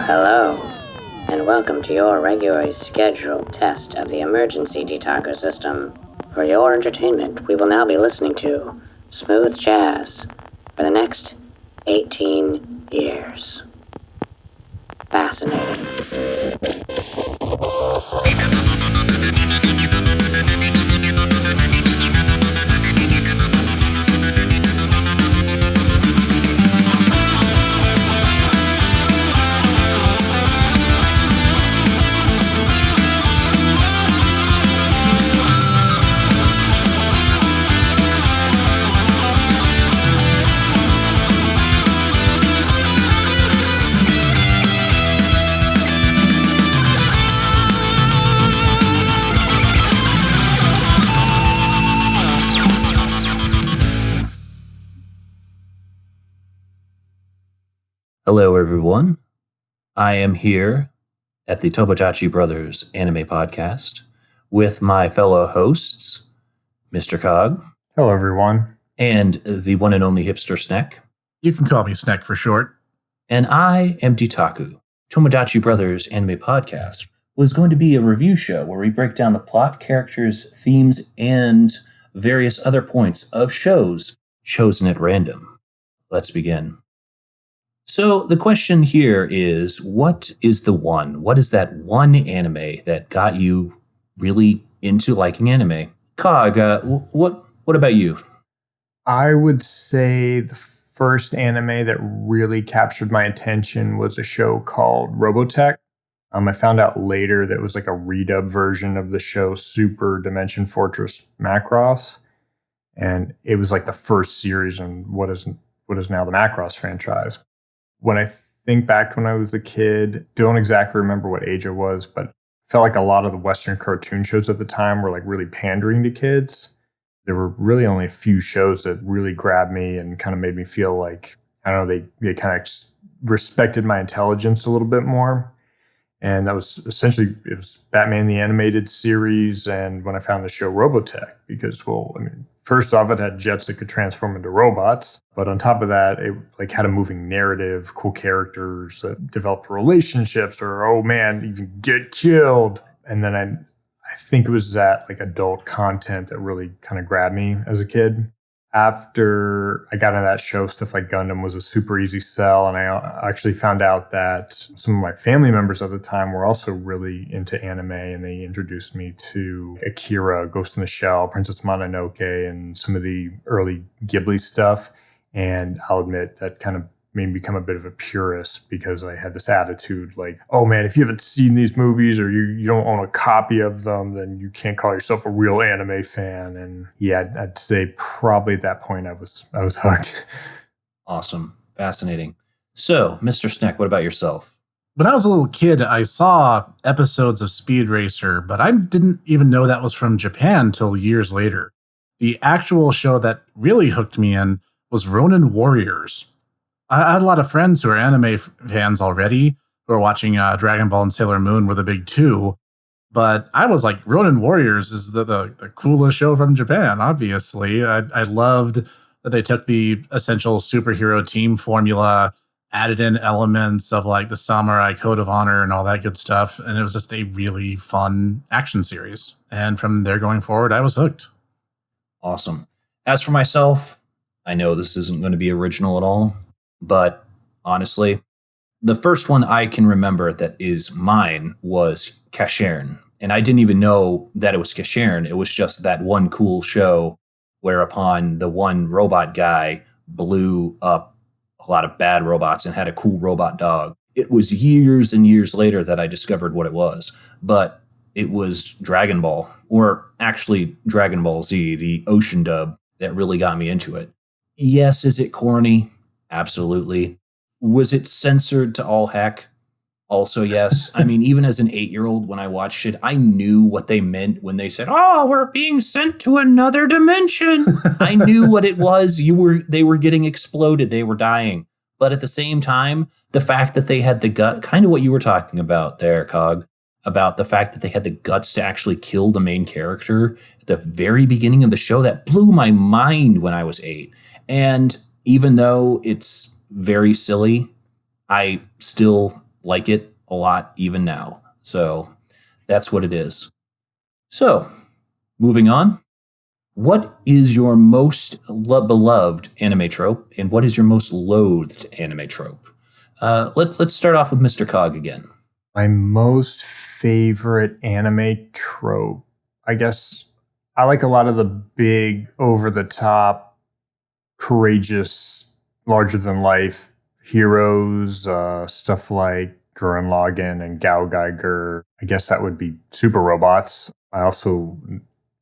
Hello, and welcome to your regularly scheduled test of the emergency detaco system. For your entertainment, we will now be listening to smooth jazz for the next 18 years. Fascinating. Hello, everyone. I am here at the Tomodachi Brothers Anime Podcast with my fellow hosts, Mr. Cog. Hello, everyone. And the one and only Hipster Snek. You can call me Snek for short. And I am Ditaku. Tomodachi Brothers Anime Podcast was going to be a review show where we break down the plot, characters, themes, and various other points of shows chosen at random. Let's begin. So the question here is, what is the one? What is that one anime that got you really into liking anime? Cog, what about you? I would say the first anime that really captured my attention was a show called Robotech. I found out later that it was like a redub version of the show Super Dimension Fortress Macross. And it was like the first series in what is now the Macross franchise. When I think back when I was a kid, don't exactly remember what age I was, but felt like a lot of the Western cartoon shows at the time were like really pandering to kids. There were really only a few shows that really grabbed me and kind of made me feel like, I don't know, they kind of respected my intelligence a little bit more. And that was essentially, it was Batman the Animated Series, and when I found the show Robotech, because, well, I mean, first off, it had jets that could transform into robots, but on top of that, it like had a moving narrative, cool characters that developed relationships, or, oh man, even get killed. And then I think it was that like adult content that really kind of grabbed me as a kid. After I got into that show, stuff like Gundam was a super easy sell. And I actually found out that some of my family members at the time were also really into anime, and they introduced me to Akira, Ghost in the Shell, Princess Mononoke, and some of the early Ghibli stuff. And I'll admit that kind of made me become a bit of a purist, because I had this attitude like, oh man, if you haven't seen these movies or you don't own a copy of them, then you can't call yourself a real anime fan. And yeah, I'd say probably at that point I was hooked. Awesome. Fascinating. So, Mr. Snek, what about yourself? When I was a little kid, I saw episodes of Speed Racer, but I didn't even know that was from Japan till years later. The actual show that really hooked me in was Ronin Warriors. I had a lot of friends who are anime fans already, who are watching Dragon Ball and Sailor Moon were the big two. But I was like, Ronin Warriors is the coolest show from Japan, obviously. I loved that they took the essential superhero team formula, added in elements of like the samurai code of honor and all that good stuff. And it was just a really fun action series. And from there going forward, I was hooked. Awesome. As for myself, I know this isn't going to be original at all, but honestly, the first one I can remember that is mine was Cashern. And I didn't even know that it was Cashern. It was just that one cool show whereupon the one robot guy blew up a lot of bad robots and had a cool robot dog. It was years and years later that I discovered what it was. But it was Dragon Ball, or actually Dragon Ball Z, the Ocean dub, that really got me into it. Yes, is it corny? Absolutely. Was it censored to all heck? Also, yes. I mean, even as an 8-year-old, when I watched it, I knew what they meant when they said, "Oh, we're being sent to another dimension." I knew what it was. They were getting exploded. They were dying. But at the same time, the fact that they had the gut, kind of what you were talking about there, Cog, about the fact that they had the guts to actually kill the main character at the very beginning of the show, that blew my mind when I was 8. And even though it's very silly, I still like it a lot even now. So that's what it is. So, moving on. What is your most beloved anime trope, and what is your most loathed anime trope? Let's start off with Mr. Cog again. My most favorite anime trope, I guess I like a lot of the big, over-the-top, courageous, larger-than-life heroes, stuff like Gurren Lagann and Gao Geiger. I guess that would be super robots. I also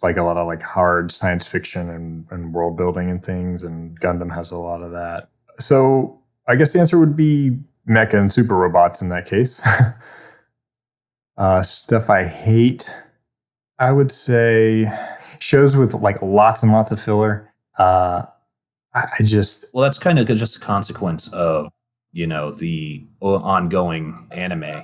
like a lot of like hard science fiction and world building and things, and Gundam has a lot of that. So I guess the answer would be mecha and super robots in that case. Stuff I hate, I would say shows with like lots and lots of filler. I just... Well, that's kind of just a consequence of, the ongoing anime.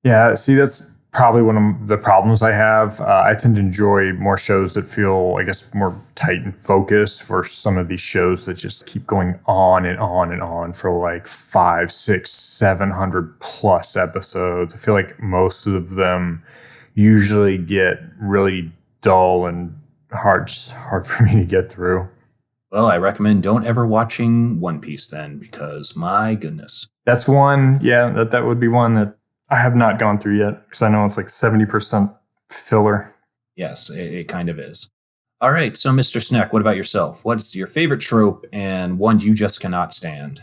Yeah, see, that's probably one of the problems I have. I tend to enjoy more shows that feel, I guess, more tight and focused for some of these shows that just keep going on and on and on for like 500, 600, 700 plus episodes. I feel like most of them usually get really dull and hard for me to get through. Well, I recommend don't ever watching One Piece then, because my goodness. That's one, yeah, that would be one that I have not gone through yet, because I know it's like 70% filler. Yes, it kind of is. All right, so Mr. Snek, what about yourself? What's your favorite trope and one you just cannot stand?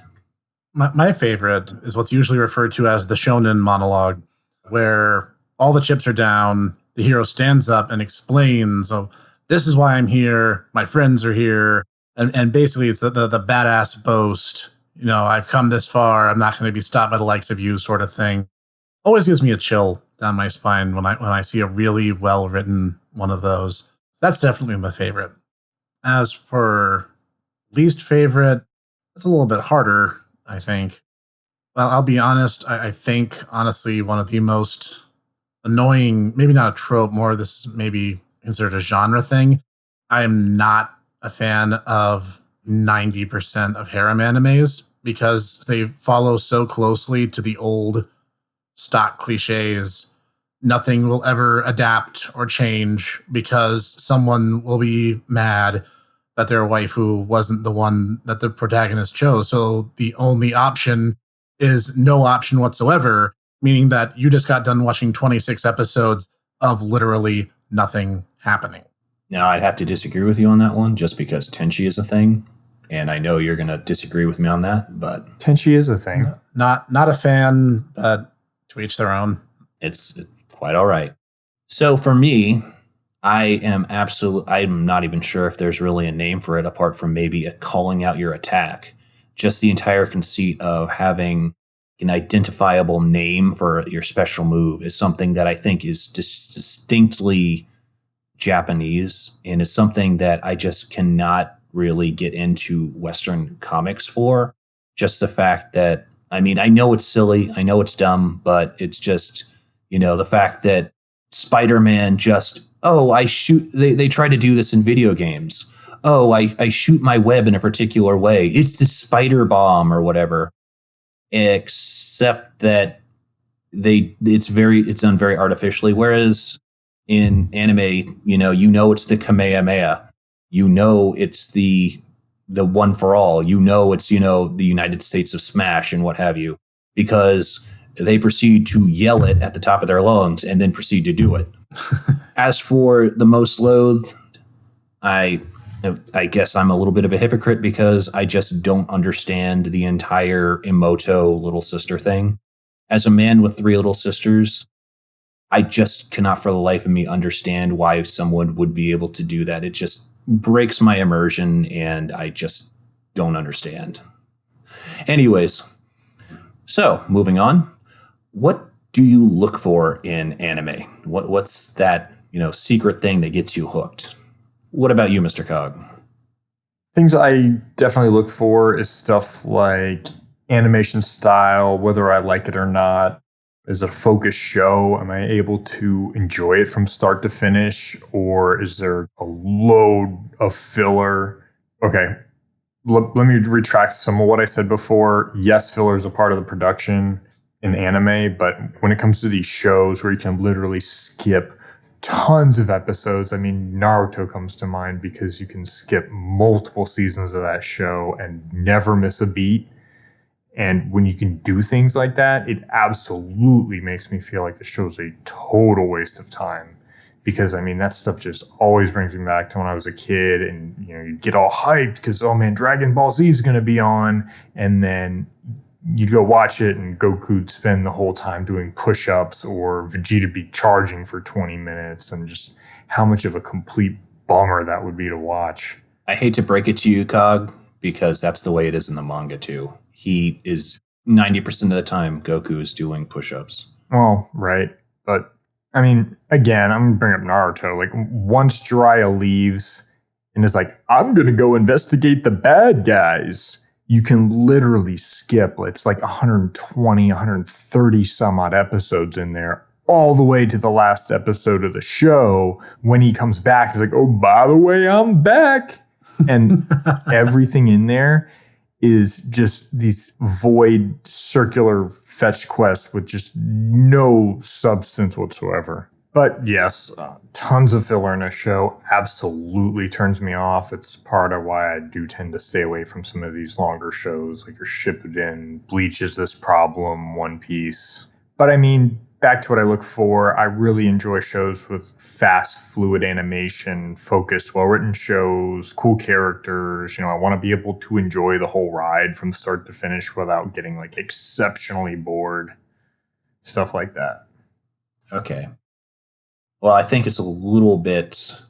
My favorite is what's usually referred to as the shonen monologue, where all the chips are down, the hero stands up and explains, oh, this is why I'm here, my friends are here, and basically it's the badass boast, I've come this far, I'm not going to be stopped by the likes of you sort of thing. Always gives me a chill down my spine when I see a really well-written one of those. That's definitely my favorite. As for least favorite, it's a little bit harder, I think. Well, I'll be honest, I think, honestly, one of the most annoying, maybe not a trope, more this is maybe considered a genre thing. I am not a fan of 90% of harem animes because they follow so closely to the old stock cliches. Nothing will ever adapt or change because someone will be mad that their waifu wasn't the one that the protagonist chose. So the only option is no option whatsoever, meaning that you just got done watching 26 episodes of literally nothing happening. Now, I'd have to disagree with you on that one just because Tenchi is a thing. And I know you're going to disagree with me on that, but... Tenchi is a thing. Not a fan, but to each their own. It's quite all right. So for me, I'm not even sure if there's really a name for it apart from maybe calling out your attack. Just the entire conceit of having an identifiable name for your special move is something that I think is distinctly Japanese, and it's something that I just cannot really get into Western comics for. Just the fact that, I know it's silly, I know it's dumb, but it's just, the fact that Spider-Man just, they try to do this in video games. I shoot my web in a particular way. It's the spider bomb or whatever. Except that it's done very artificially. Whereas in anime, it's the Kamehameha. It's the one for all. It's, the United States of Smash and what have you. Because they proceed to yell it at the top of their lungs and then proceed to do it. As for the most loathed, I guess I'm a little bit of a hypocrite because I just don't understand the entire Emoto little sister thing. As a man with 3 little sisters, I just cannot for the life of me understand why someone would be able to do that. It just breaks my immersion and I just don't understand. Anyways, so moving on. What do you look for in anime? What's that, secret thing that gets you hooked? What about you, Mr. Cog? Things I definitely look for is stuff like animation style, whether I like it or not. Is it a focused show? Am I able to enjoy it from start to finish? Or is there a load of filler? Okay, let me retract some of what I said before. Yes, filler is a part of the production in anime, but when it comes to these shows where you can literally skip tons of episodes, I mean, Naruto comes to mind because you can skip multiple seasons of that show and never miss a beat. And when you can do things like that, it absolutely makes me feel like the show's a total waste of time. Because, I mean, that stuff just always brings me back to when I was a kid and, you know, you get all hyped because, oh man, Dragon Ball Z is going to be on. And then you'd go watch it and Goku'd spend the whole time doing push-ups or Vegeta be charging for 20 minutes and just how much of a complete bummer that would be to watch. I hate to break it to you, Cog, because that's the way it is in the manga too. He is 90% of the time Goku is doing push-ups. Well, right. But I mean, again, I'm going to bring up Naruto. Like, once Jiraiya leaves and is like, I'm going to go investigate the bad guys, you can literally skip. It's like 120, 130 some odd episodes in there, all the way to the last episode of the show when he comes back. He's like, oh, by the way, I'm back. And everything in there is just these void circular fetch quests with just no substance whatsoever. But yes, tons of filler in a show absolutely turns me off. It's part of why I do tend to stay away from some of these longer shows like your Shippuden, Bleach is this problem, One Piece. But I mean, back to what I look for, I really enjoy shows with fast, fluid animation, focused, well-written shows, cool characters. You know, I want to be able to enjoy the whole ride from start to finish without getting like exceptionally bored. Stuff like that. Okay. Well, I think it's a little bit,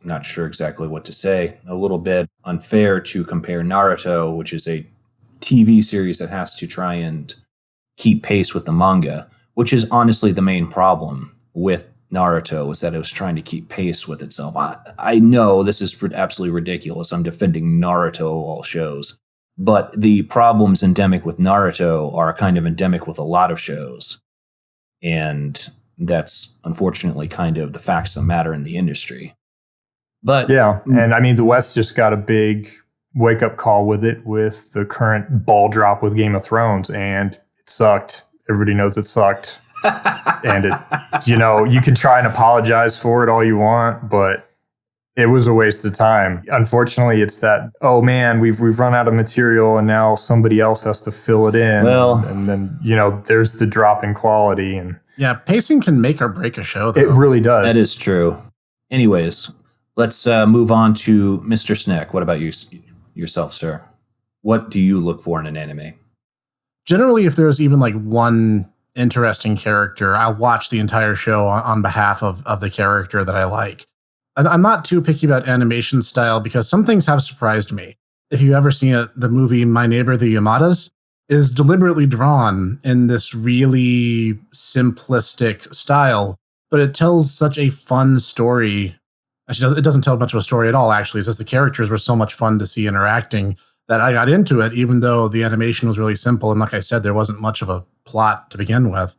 I'm not sure exactly what to say, a little bit unfair to compare Naruto, which is a TV series that has to try and keep pace with the manga, which is honestly the main problem with Naruto, is that it was trying to keep pace with itself. I know this is absolutely ridiculous. I'm defending Naruto all shows. But the problems endemic with Naruto are kind of endemic with a lot of shows. And that's unfortunately kind of the facts that matter in the industry. But yeah, and I mean, the West just got a big wake-up call with it with the current ball drop with Game of Thrones, and it sucked. Everybody knows it sucked. And it, you know, you can try and apologize for it all you want, but it was a waste of time. Unfortunately, it's that, oh man, we've run out of material and now somebody else has to fill it in. Well, and then, you know, there's the drop in quality. And yeah, pacing can make or break a show, though. It really does. That is true. Anyways, let's move on to Mr. Snek. What about you yourself, sir? What do you look for in an anime? Generally, if there's even like one interesting character, I'll watch the entire show on behalf of the character that I like. And I'm not too picky about animation style because some things have surprised me. If you've ever seen it, the movie My Neighbor the Yamadas is deliberately drawn in this really simplistic style, but it tells such a fun story. Actually, it doesn't tell much of a story at all, actually. It's just the characters were so much fun to see interacting that I got into it, even though the animation was really simple. And like I said, there wasn't much of a plot to begin with.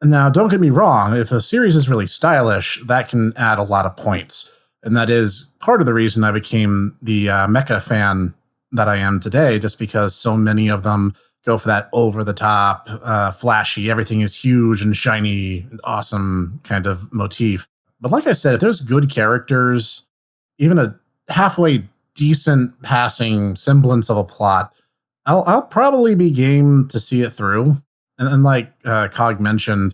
And now, don't get me wrong, if a series is really stylish, that can add a lot of points. And that is part of the reason I became the mecha fan that I am today, just because so many of them go for that over-the-top, flashy, everything is huge and shiny, and awesome kind of motif. But like I said, if there's good characters, even a halfway decent passing semblance of a plot, I'll probably be game to see it through. And like Cog mentioned,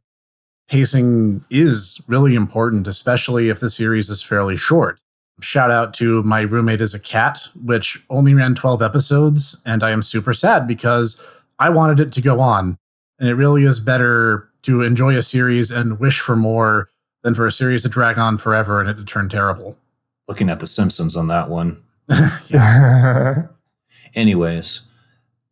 pacing is really important, especially if the series is fairly short. Shout out to My Roommate is a Cat, which only ran 12 episodes, and I am super sad because I wanted it to go on. And it really is better to enjoy a series and wish for more than for a series to drag on forever and it to turn terrible. Looking at The Simpsons on that one. Anyways,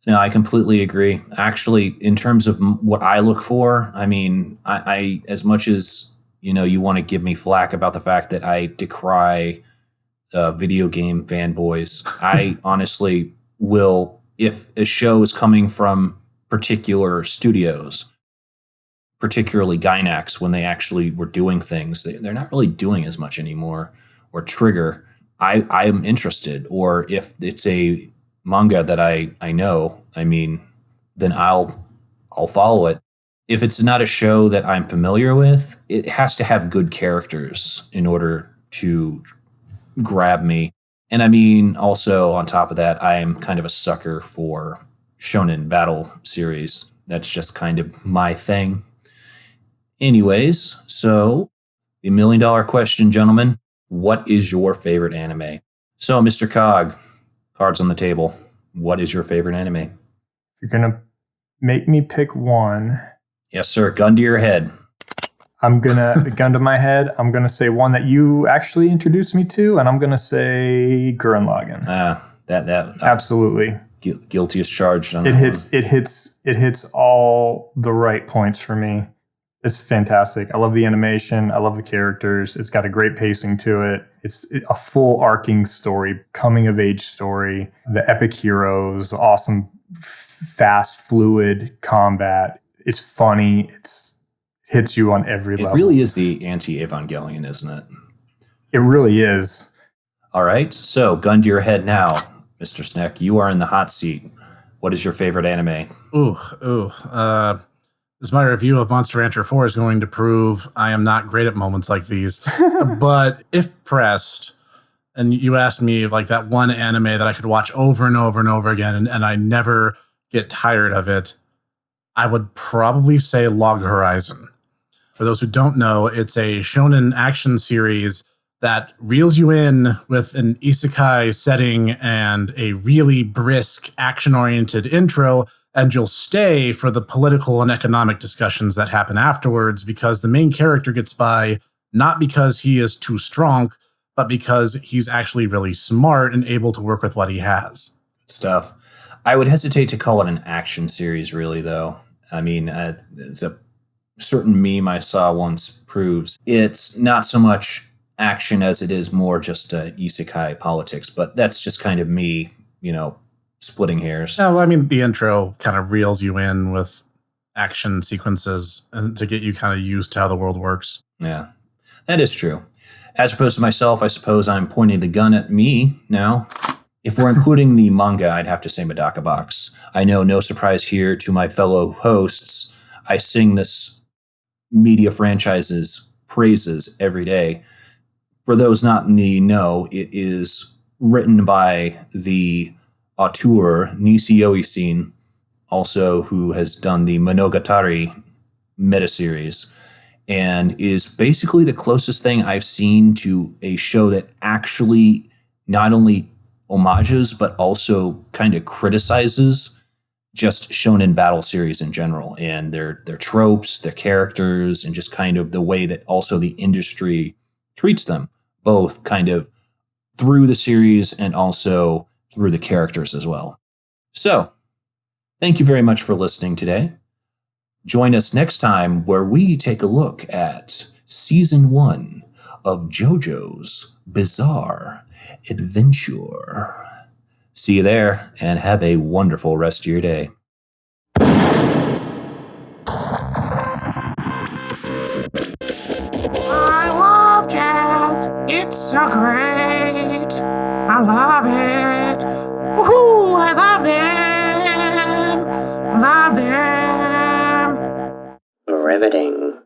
no, I completely agree. Actually, in terms of what I look for, I mean, I as much as, you know, you want to give me flack about the fact that I decry video game fanboys, I honestly will, if a show is coming from particular studios, particularly Gainax, when they actually were doing things, they're not really doing as much anymore, or Trigger, I am interested. Or if it's a manga that I know, I mean, then I'll follow it. If it's not a show that I'm familiar with, it has to have good characters in order to grab me. And I mean, also on top of that, I am kind of a sucker for shonen battle series. That's just kind of my thing. Anyways, so the $1 million question, gentlemen, what is your favorite anime? So, Mr. Cog, cards on the table. What is your favorite anime? If you're going to make me pick one. Yes, sir. Gun to your head. I'm going to, gun to my head, I'm going to say one that you actually introduced me to, and I'm going to say Gurren Lagann. Absolutely. Guilty as charged on it hits all the right points for me. It's fantastic. I love the animation. I love the characters. It's got a great pacing to it. It's a full arcing story, coming of age story, the epic heroes, the awesome, fast, fluid combat. It's funny. It's hits you on every level. It really is the anti-Evangelion, isn't it? It really is. All right. So, gun to your head now, Mr. Snek. You are in the hot seat. What is your favorite anime? This my review of Monster Rancher 4 is going to prove I am not great at moments like these. But if pressed, and you asked me like that one anime that I could watch over and over and over again, and I never get tired of it, I would probably say Log Horizon. For those who don't know, it's a shonen action series that reels you in with an isekai setting and a really brisk, action-oriented intro, and you'll stay for the political and economic discussions that happen afterwards, because the main character gets by not because he is too strong, but because he's actually really smart and able to work with what he has. Stuff. I would hesitate to call it an action series, really, though. I mean, it's a certain meme I saw once proves it's not so much action as it is more just isekai politics, but that's just kind of me, splitting hairs. Yeah, well, I mean, the intro kind of reels you in with action sequences and to get you kind of used to how the world works. Yeah, that is true. As opposed to myself, I suppose I'm pointing the gun at me now. If we're including the manga, I'd have to say Medaka Box. I know, no surprise here to my fellow hosts, I sing this media franchise's praises every day. For those not in the know, it is written by the auteur Nisi Oisin, also who has done the Monogatari metaseries, and is basically the closest thing I've seen to a show that actually not only homages but also kind of criticizes just shonen battle series in general and their tropes, their characters, and just kind of the way that also the industry treats them, both kind of through the series and also through the characters as well. So, thank you very much for listening today. Join us next time where we take a look at Season 1 of JoJo's Bizarre Adventure. See you there, and have a wonderful rest of your day. I love jazz. It's so great. I love it. Woohoo! I love them. Love them. Riveting.